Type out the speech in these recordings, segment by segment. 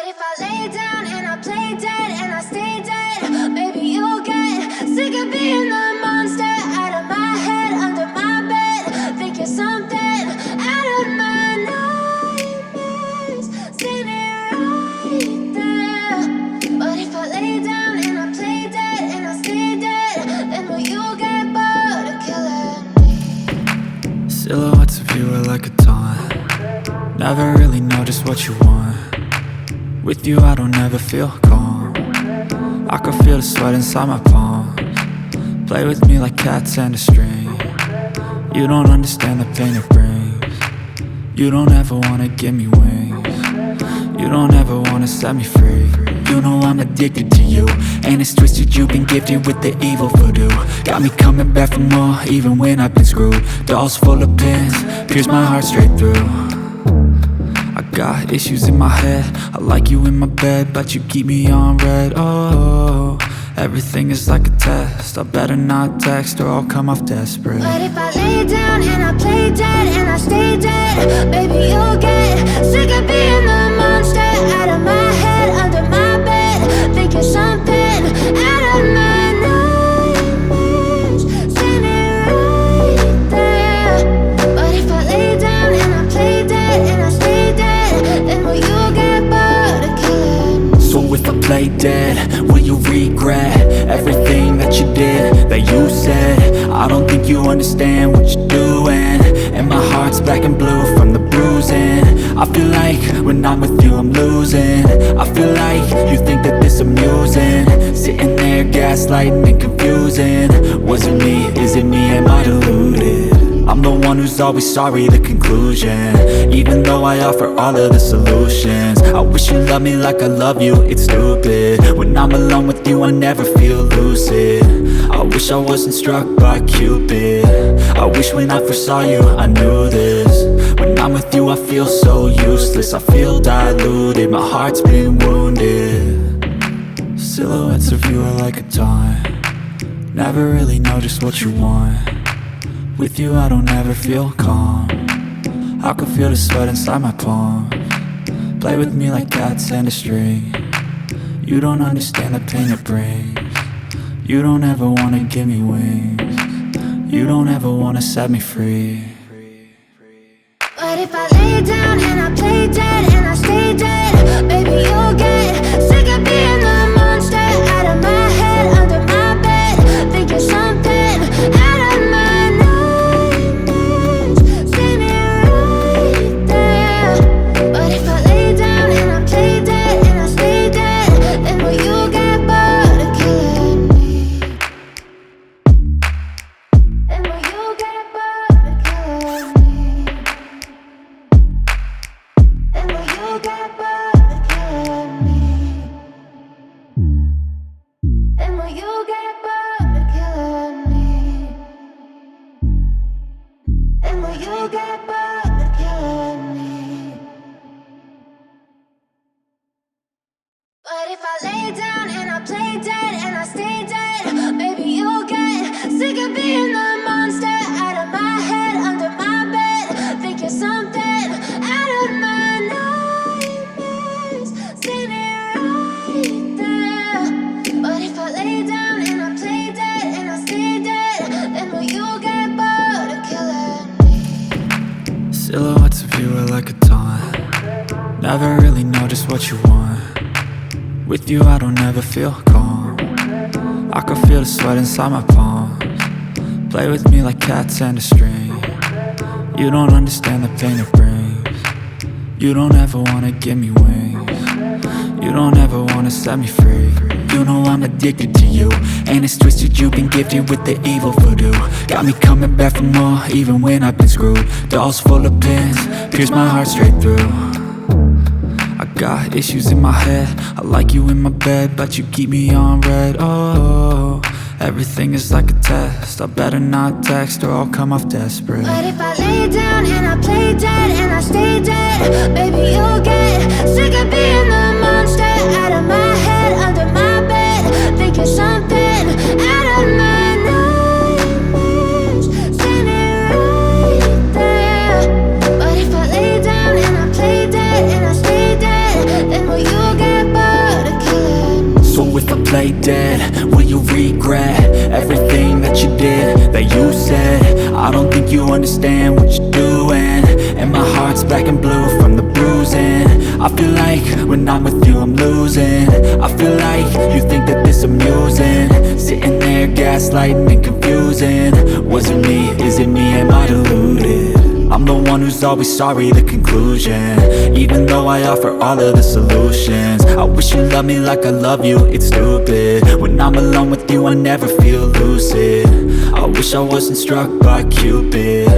if I lay down and I play dead and I stay dead, maybe you'll get sick of being the monster out of my head, under my bed. Think you're something out of my nightmares, standing right there. But if I lay down and I play dead and I stay dead, then will you get bored of killing me? Silhouettes of you are like a taunt. Never really know just what you want. With you I don't ever feel calm. I can feel the sweat inside my palms. Play with me like cats and a string. You don't understand the pain it brings. You don't ever wanna give me wings. You don't ever wanna set me free. You know I'm addicted to you, and it's twisted, you've been gifted with the evil voodoo. Got me coming back for more, even when I've been screwed. Dolls full of pins, pierce my heart straight through. I got issues in my head, I like you in my bed, but you keep me on red. Oh, everything is like a test, I better not text or I'll come off desperate. But if I lay down and I play dead and I stay dead, baby you'll get sick of being the monster out of my head, under my bed. Think you're something out of my nightmares, standing right there. But if I lay down and I play dead and I stay dead, then will you get bored of killing me? So if I play dead, will you regret everything that you did, that you said? I don't think you understand what you're doing, and my heart's black and blue from the bruising. I feel like when I'm with you I'm losing. I feel like you think that this amusing, sitting there gaslighting and confusing. Was it me? Is it me? Am I deluded? I'm the one who's always sorry, the conclusion, even though I offer all of the solutions. I wish you loved me like I love you, it's stupid. When I'm alone with you I never feel lucid. I wish I wasn't struck by Cupid. I wish when I first saw you I knew this. When I'm with you I feel so useless, I feel diluted, my heart's been wounded. Silhouettes of you are like a taunt. Never really know just what you want. With you I don't ever feel calm. I can feel the sweat inside my palms. Play with me like cats and a string. You don't understand the pain it brings. You don't ever wanna give me wings. You don't ever wanna set me free. But if I lay down and I play dead and I stay dead, baby you'll get sick of being the monster out of my head, under my bed. Think you're something out of my nightmares, standing right there. But if I lay down and I play dead and I stay dead, then will you get bored of killing me? Then will you get bored of killing me? And will you get bored of killing me? And will you get bored of killing me? And will you get bored of killing me? But if I lay down and I play dead and I stay dead, baby you'll get sick of being the monster out of my head, under my bed. Think you're something out of my nightmares, standing right there. But if I lay down and I play dead and I stay dead, then will you get bored of killing me? Silhouettes of you are like a taunt. Never really know just what you want. With you I don't ever feel calm. I can feel the sweat inside my palms. Play with me like cats and a string. You don't understand the pain it brings. You don't ever wanna give me wings. You don't ever wanna set me free. You know I'm addicted to you, and it's twisted, you've been gifted with the evil voodoo. Got me coming back for more, even when I've been screwed. Dolls full of pins, pierce my heart straight through. I got issues in my head, I like you in my bed, but you keep me on red. Oh, everything is like a test, I better not text or I'll come off desperate. But if I lay down and I play dead and I stay dead, baby you'll get sick of being the monster out of my head, under my bed. Think you're something out of my nightmares, standing right there. But if I lay down and I play dead and I stay dead, then will you get play dead? Will you regret everything that you did, that you said? I don't think you understand what you're doing, and my heart's black and blue from the bruising. I feel like when I'm with you I'm losing. I feel like you think that this amusing, sitting there gaslighting and confusing. Was it me? Is it me? Am I deluded? I'm the one who's always sorry, the conclusion, even though I offer all of the solutions. I wish you loved me like I love you, it's stupid. When I'm alone with you I never feel lucid. I wish I wasn't struck by Cupid.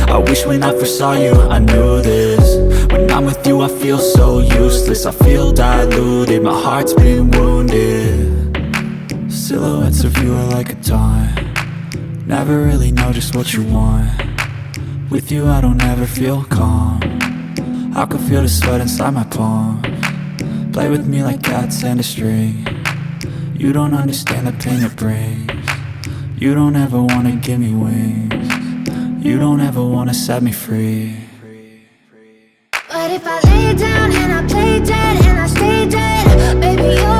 I wish when I first saw you I knew this. When I'm with you I feel so useless, I feel diluted, my heart's been wounded. Silhouettes of you are like a taunt, never really know just what you want. With you I don't ever feel calm, I can feel the sweat inside my palms. Play with me like cats and a string, you don't understand the pain it brings. You don't ever wanna give me wings, you don't ever wanna set me free. But if I lay down and I play dead and I stay dead, baby, you